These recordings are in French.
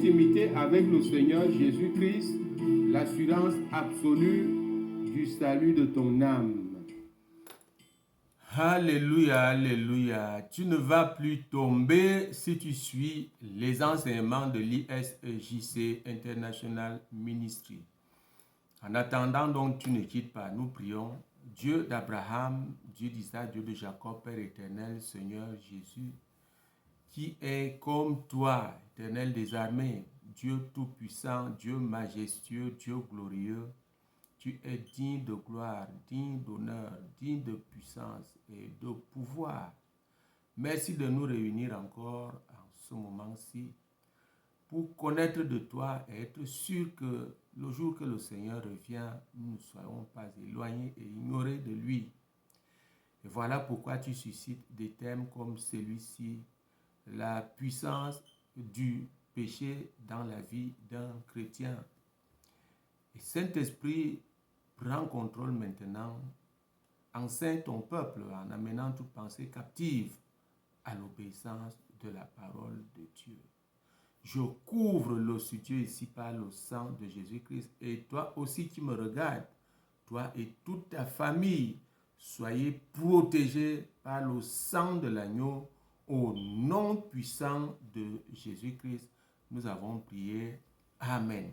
l'intimité avec le Seigneur Jésus-Christ, l'assurance absolue du salut de ton âme. Alléluia, alléluia. Tu ne vas plus tomber si tu suis les enseignements de l'ISJC International Ministry. En attendant donc, tu ne quittes pas. Nous prions. Dieu d'Abraham, Dieu d'Isaac, Dieu de Jacob, Père éternel, Seigneur Jésus, qui est comme toi, éternel des armées, Dieu tout-puissant, Dieu majestueux, Dieu glorieux. Tu es digne de gloire, digne d'honneur, digne de puissance et de pouvoir. Merci de nous réunir encore en ce moment-ci pour connaître de toi et être sûr que le jour que le Seigneur revient, nous ne soyons pas éloignés et ignorés de lui. Et voilà pourquoi tu suscites des thèmes comme celui-ci, la puissance du péché dans la vie d'un chrétien. Et Saint-Esprit, prends contrôle maintenant, enseigne ton peuple en amenant toute pensée captive à l'obéissance de la parole de Dieu. Je couvre le studio ici par le sang de Jésus-Christ et toi aussi qui me regardes, toi et toute ta famille, soyez protégés par le sang de l'agneau au nom puissant de Jésus-Christ. Nous avons prié. Amen.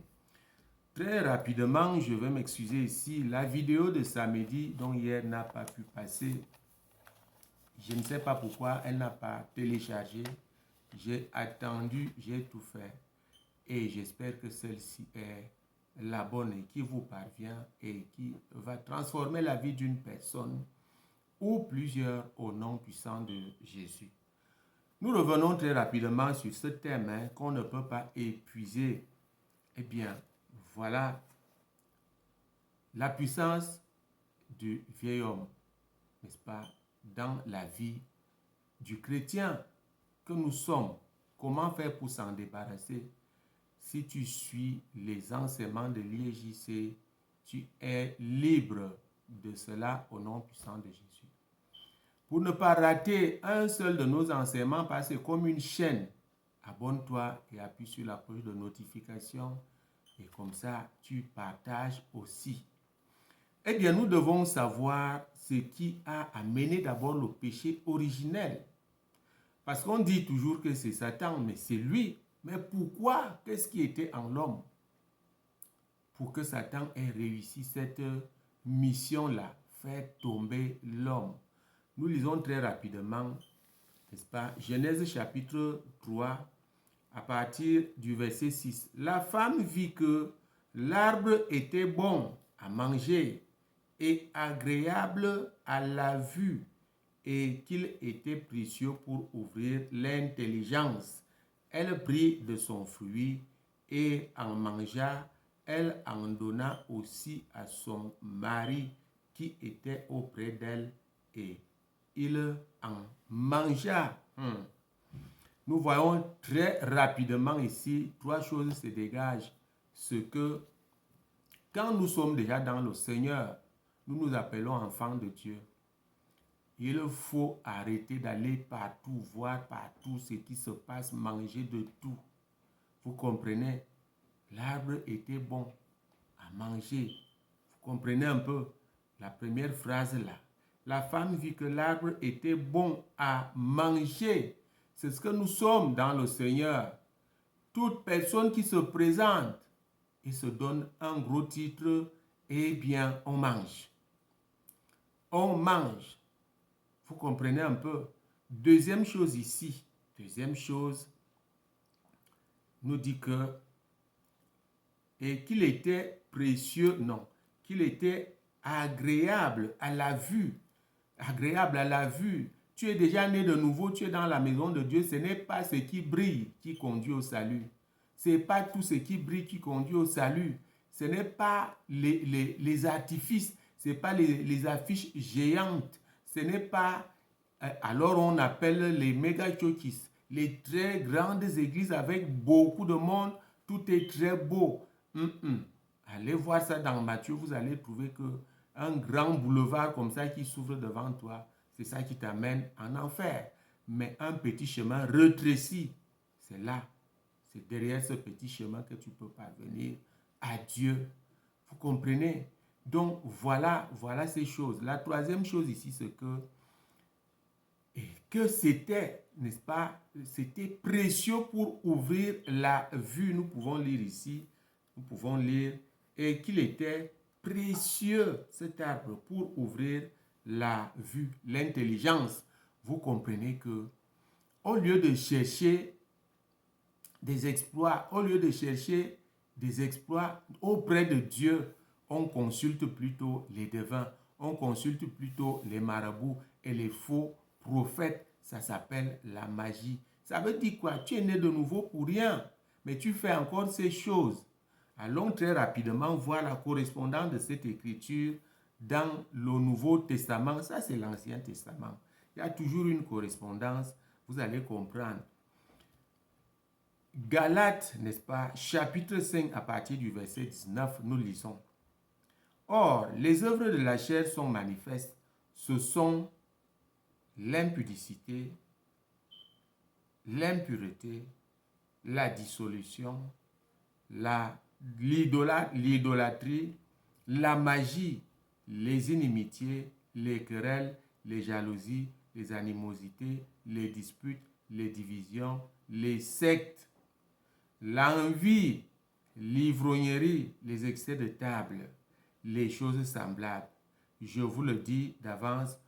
Très rapidement, je vais m'excuser ici. La vidéo de samedi, dont hier n'a pas pu passer, je ne sais pas pourquoi elle n'a pas téléchargé. J'ai attendu, j'ai tout fait. Et j'espère que celle-ci est la bonne et qui vous parvient et qui va transformer la vie d'une personne ou plusieurs au nom puissant de Jésus. Nous revenons très rapidement sur ce thème qu'on ne peut pas épuiser. Eh bien, voilà la puissance du vieil homme, n'est-ce pas, dans la vie du chrétien que nous sommes. Comment faire pour s'en débarrasser? Si tu suis les enseignements de l'ISJC, tu es libre de cela au nom puissant de Jésus. Pour ne pas rater un seul de nos enseignements, parce que comme une chaîne, abonne-toi et appuie sur la cloche de notification et comme ça, tu partages aussi. Eh bien, nous devons savoir ce qui a amené d'abord le péché originel. Parce qu'on dit toujours que c'est Satan, mais c'est lui. Mais pourquoi? Qu'est-ce qui était en l'homme? Pour que Satan ait réussi cette mission-là, faire tomber l'homme. Nous lisons très rapidement, n'est-ce pas? Genèse chapitre 3, à partir du verset 6. La femme vit que l'arbre était bon à manger et agréable à la vue et qu'il était précieux pour ouvrir l'intelligence. Elle prit de son fruit et en mangea. Elle en donna aussi à son mari qui était auprès d'elle et il en mangea. Nous voyons très rapidement ici, trois choses se dégagent. Ce que, quand nous sommes déjà dans le Seigneur, nous nous appelons enfants de Dieu. Il faut arrêter d'aller partout, voir partout ce qui se passe, manger de tout. Vous comprenez? L'arbre était bon à manger. Vous comprenez un peu la première phrase là. La femme vit que l'arbre était bon à manger. C'est ce que nous sommes dans le Seigneur. Toute personne qui se présente et se donne un gros titre, eh bien, on mange. On mange. Vous comprenez un peu? Deuxième chose ici. Deuxième chose, nous dit que et qu'il était précieux, non, qu'il était agréable à la vue. Agréable à la vue. Tu es déjà né de nouveau, tu es dans la maison de Dieu. Ce n'est pas ce qui brille qui conduit au salut. Ce n'est pas tout ce qui brille qui conduit au salut. Ce n'est pas les artifices, ce n'est pas les affiches géantes. Ce n'est pas, alors on appelle les méga churches, les très grandes églises avec beaucoup de monde. Tout est très beau. Allez voir ça dans Matthieu, vous allez trouver que un grand boulevard comme ça qui s'ouvre devant toi, c'est ça qui t'amène en enfer. Mais un petit chemin rétréci, c'est là. C'est derrière ce petit chemin que tu peux parvenir à Dieu. Vous comprenez? Donc, voilà ces choses. La troisième chose ici, c'est que c'était, n'est-ce pas, c'était précieux pour ouvrir la vue. Nous pouvons lire ici, nous pouvons lire, et qu'il était précieux, cet arbre, pour ouvrir la vue, l'intelligence. Vous comprenez que, au lieu de chercher des exploits, auprès de Dieu, on consulte plutôt les devins, on consulte plutôt les marabouts et les faux prophètes. Ça s'appelle la magie. Ça veut dire quoi? Tu es né de nouveau pour rien, mais tu fais encore ces choses. Allons très rapidement voir la correspondance de cette écriture dans le Nouveau Testament. Ça, c'est l'Ancien Testament. Il y a toujours une correspondance, vous allez comprendre. Galates, n'est-ce pas, chapitre 5, à partir du verset 19, nous lisons. Or, les œuvres de la chair sont manifestes. Ce sont l'impudicité, l'impureté, la dissolution, l'idolâtrie, la magie, les inimitiés, les querelles, les jalousies, les animosités, les disputes, les divisions, les sectes, l'envie, l'ivrognerie, les excès de table, les choses semblables. Je vous le dis d'avance,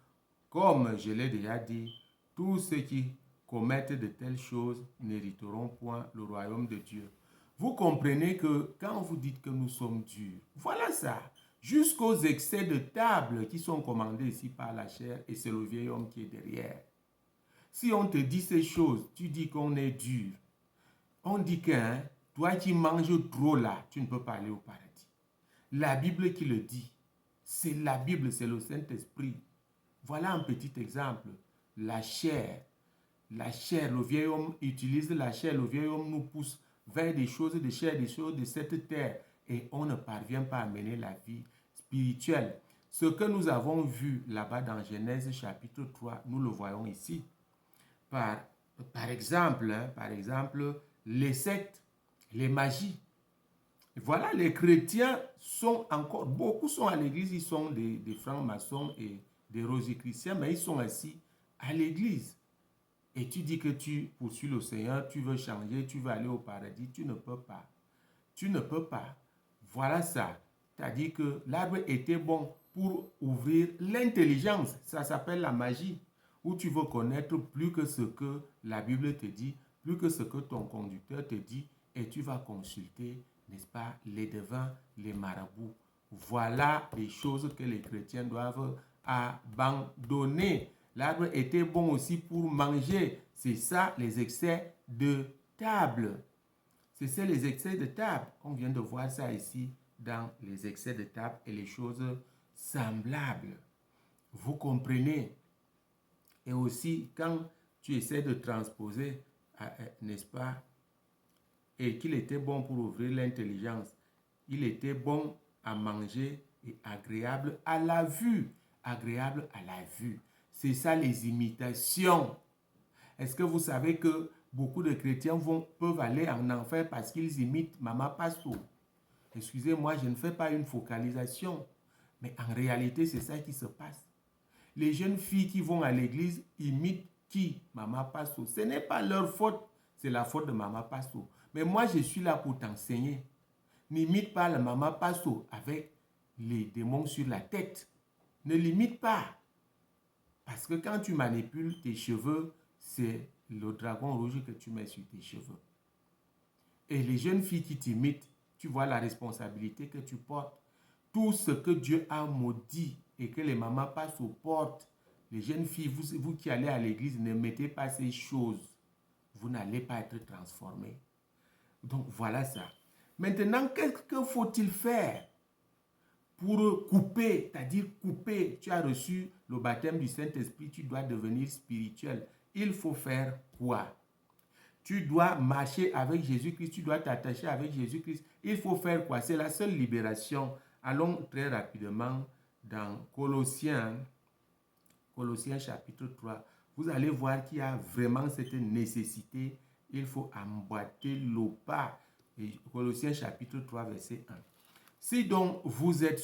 comme je l'ai déjà dit, tous ceux qui commettent de telles choses n'hériteront point le royaume de Dieu. Vous comprenez que quand vous dites que nous sommes durs, voilà ça, jusqu'aux excès de table qui sont commandés ici par la chair, et c'est le vieil homme qui est derrière. Si on te dit ces choses, tu dis qu'on est dur. On dit que toi qui manges trop là, tu ne peux pas aller au paradis. La Bible qui le dit, c'est la Bible, c'est le Saint-Esprit. Voilà un petit exemple. La chair, le vieil homme utilise la chair, le vieil homme nous pousse vers des choses de chair, des choses de cette terre, et on ne parvient pas à mener la vie spirituelle. Ce que nous avons vu là-bas dans Genèse chapitre 3, nous le voyons ici. Par exemple, les sectes, les magies. Voilà, les chrétiens sont encore, beaucoup sont à l'église, ils sont des francs-maçons et des rosicruciens, mais ils sont assis à l'église. Et tu dis que tu poursuis le Seigneur, tu veux changer, tu veux aller au paradis, tu ne peux pas. Tu ne peux pas. Voilà ça. C'est-à-dire que l'arbre était bon pour ouvrir l'intelligence. Ça s'appelle la magie. Où tu veux connaître plus que ce que la Bible te dit, plus que ce que ton conducteur te dit, et tu vas consulter, n'est-ce pas, les devins, les marabouts. Voilà les choses que les chrétiens doivent abandonner. L'arbre était bon aussi pour manger. C'est ça, les excès de table. C'est ça, les excès de table. On vient de voir ça ici dans les excès de table et les choses semblables. Vous comprenez? Et aussi, quand tu essaies de transposer, n'est-ce pas, et qu'il était bon pour ouvrir l'intelligence, il était bon à manger et agréable à la vue. Agréable à la vue. C'est ça les imitations. Est-ce que vous savez que beaucoup de chrétiens peuvent aller en enfer parce qu'ils imitent Maman Pastor? Excusez-moi, je ne fais pas une focalisation, mais en réalité, c'est ça qui se passe. Les jeunes filles qui vont à l'église imitent qui? Maman Pastor. Ce n'est pas leur faute, c'est la faute de Maman Pastor. Mais moi, je suis là pour t'enseigner. N'imite pas la Maman Pastor avec les démons sur la tête. Ne l'imite pas. Parce que quand tu manipules tes cheveux, c'est le dragon rouge que tu mets sur tes cheveux. Et les jeunes filles qui t'imitent, tu vois la responsabilité que tu portes. Tout ce que Dieu a maudit et que les mamans passent aux portes, les jeunes filles, vous qui allez à l'église, ne mettez pas ces choses. Vous n'allez pas être transformés. Donc voilà ça. Maintenant, qu'est-ce que faut-il faire pour couper, c'est-à-dire couper? Tu as reçu le baptême du Saint-Esprit, tu dois devenir spirituel. Il faut faire quoi? Tu dois marcher avec Jésus-Christ, tu dois t'attacher avec Jésus-Christ. Il faut faire quoi? C'est la seule libération. Allons très rapidement dans Colossiens chapitre 3. Vous allez voir qu'il y a vraiment cette nécessité il faut emboîter le pas. Et Colossiens chapitre 3, verset 1. Si donc vous êtes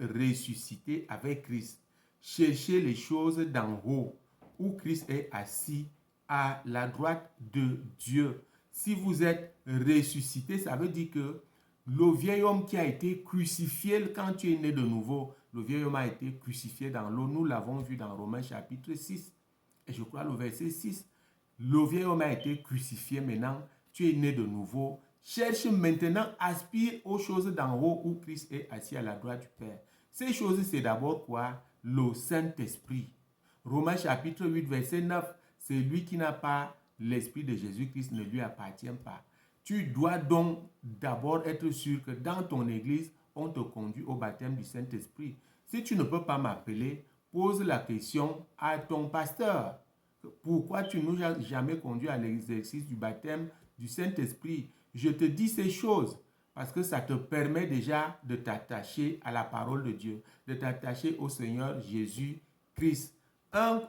ressuscité avec Christ, cherchez les choses d'en haut, où Christ est assis à la droite de Dieu. Si vous êtes ressuscité, ça veut dire que le vieil homme qui a été crucifié quand tu es né de nouveau, le vieil homme a été crucifié dans l'eau. Nous l'avons vu dans Romains chapitre 6. Et je crois le verset 6. Le vieil homme a été crucifié maintenant. Tu es né de nouveau. Cherche maintenant, aspire aux choses d'en haut où Christ est assis à la droite du Père. Ces choses, c'est d'abord quoi? Le Saint-Esprit. Romains chapitre 8, verset 9. C'est lui qui n'a pas l'Esprit de Jésus-Christ ne lui appartient pas. Tu dois donc d'abord être sûr que dans ton église, on te conduit au baptême du Saint-Esprit. Si tu ne peux pas m'appeler, pose la question à ton pasteur. Pourquoi tu ne nous as jamais conduit à l'exercice du baptême du Saint-Esprit? Je te dis ces choses parce que ça te permet déjà de t'attacher à la parole de Dieu, de t'attacher au Seigneur Jésus-Christ. 1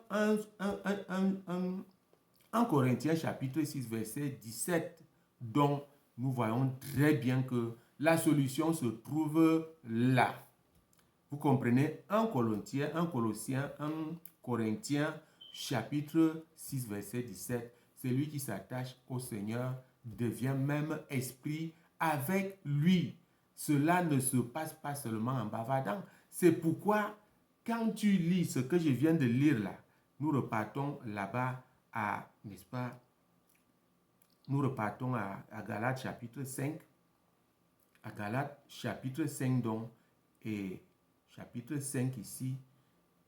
Corinthiens chapitre 6 verset 17, dont nous voyons très bien que la solution se trouve là. Vous comprenez? 1 Corinthiens chapitre 6 verset 17, celui qui s'attache au Seigneur devient même esprit avec lui. Cela ne se passe pas seulement en bavardant. C'est pourquoi quand tu lis ce que je viens de lire là, nous repartons là-bas à, n'est-ce pas, nous repartons à Galates chapitre 5, à Galates chapitre 5 donc, et chapitre 5 ici,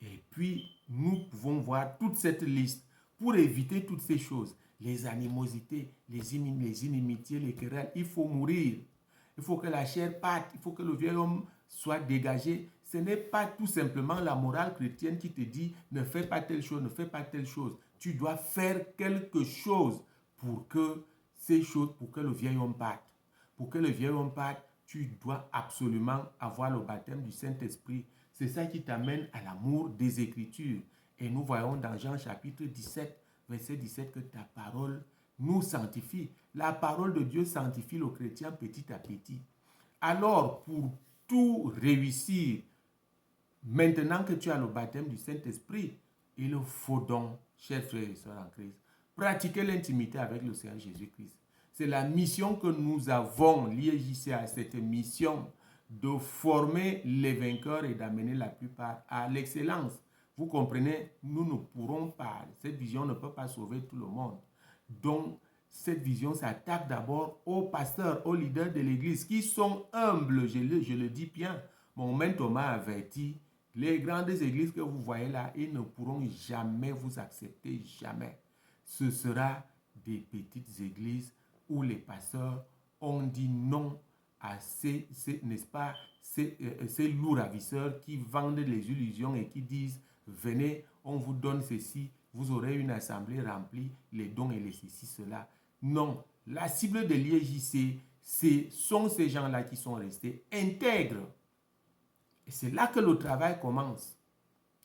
et puis nous pouvons voir toute cette liste pour éviter toutes ces choses, les animosités, les inimitiés, les querelles. Il faut mourir, il faut que la chair parte, il faut que le vieil homme soit dégagé. Ce n'est pas tout simplement la morale chrétienne qui te dit ne fais pas telle chose, ne fais pas telle chose. Tu dois faire quelque chose pour que ces choses, pour que le vieil homme parte. Pour que le vieil homme parte, tu dois absolument avoir le baptême du Saint-Esprit. C'est ça qui t'amène à l'amour des Écritures. Et nous voyons dans Jean chapitre 17, verset 17, que ta parole nous sanctifie. La parole de Dieu sanctifie le chrétien petit à petit. Alors, pour tout réussir, maintenant que tu as le baptême du Saint-Esprit, il faut donc, chers frères et sœurs en Christ, pratiquer l'intimité avec le Seigneur Jésus-Christ. C'est la mission que nous avons, l'IEJC a cette mission de former les vainqueurs et d'amener la plupart à l'excellence. Vous comprenez, nous ne pourrons pas, cette vision ne peut pas sauver tout le monde. Donc, cette vision s'attaque d'abord aux pasteurs, aux leaders de l'Église qui sont humbles, je le dis bien. Mon maître Thomas a averti, les grandes églises que vous voyez là, ils ne pourront jamais vous accepter, jamais. Ce sera des petites églises où les pasteurs ont dit non à n'est-ce pas, ces loups ravisseurs qui vendent les illusions et qui disent venez, on vous donne ceci, vous aurez une assemblée remplie, les dons et les ceci, cela. Non, la cible de l'IEJC, ce sont ces gens-là qui sont restés intègres. Et c'est là que le travail commence.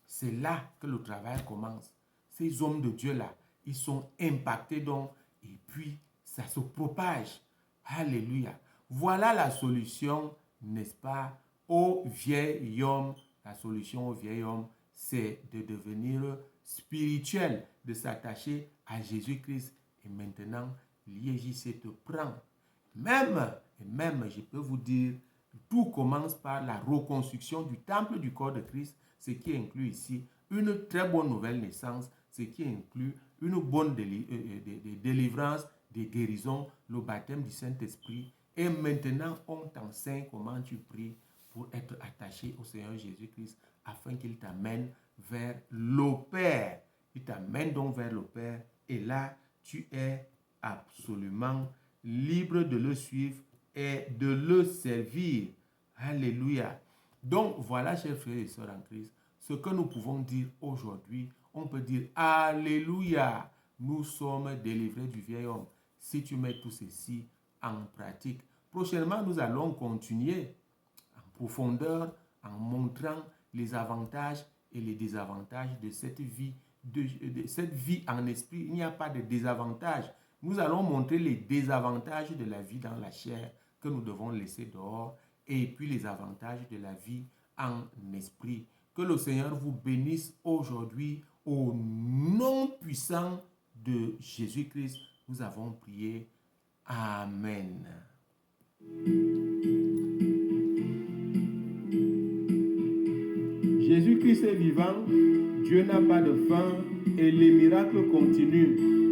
C'est là que le travail commence. Ces hommes de Dieu-là, ils sont impactés donc, et puis ça se propage. Alléluia. Voilà la solution, n'est-ce pas, au vieil homme. La solution au vieil homme, c'est de devenir spirituel, de s'attacher à Jésus-Christ. Et maintenant, l'IEJC te prend. Même, je peux vous dire, tout commence par la reconstruction du temple du corps de Christ, ce qui inclut ici une très bonne nouvelle naissance, ce qui inclut une bonne délivrance, des guérisons, le baptême du Saint-Esprit. Et maintenant, on t'enseigne comment tu pries pour être attaché au Seigneur Jésus-Christ afin qu'il t'amène vers le Père. Il t'amène donc vers le Père et là, tu es absolument libre de le suivre et de le servir. Alléluia. Donc, voilà, chers frères et sœurs en Christ, ce que nous pouvons dire aujourd'hui. On peut dire, Alléluia, nous sommes délivrés du vieil homme. Si tu mets tout ceci en pratique. Prochainement, nous allons continuer en profondeur en montrant les avantages et les désavantages de cette vie, de cette vie en esprit. Il n'y a pas de désavantages, Nous allons montrer les désavantages de la vie dans la chair que nous devons laisser dehors et puis les avantages de la vie en esprit. Que le Seigneur vous bénisse aujourd'hui au nom puissant de Jésus-Christ. Nous avons prié. Amen. Jésus-Christ est vivant, Dieu n'a pas de fin et les miracles continuent.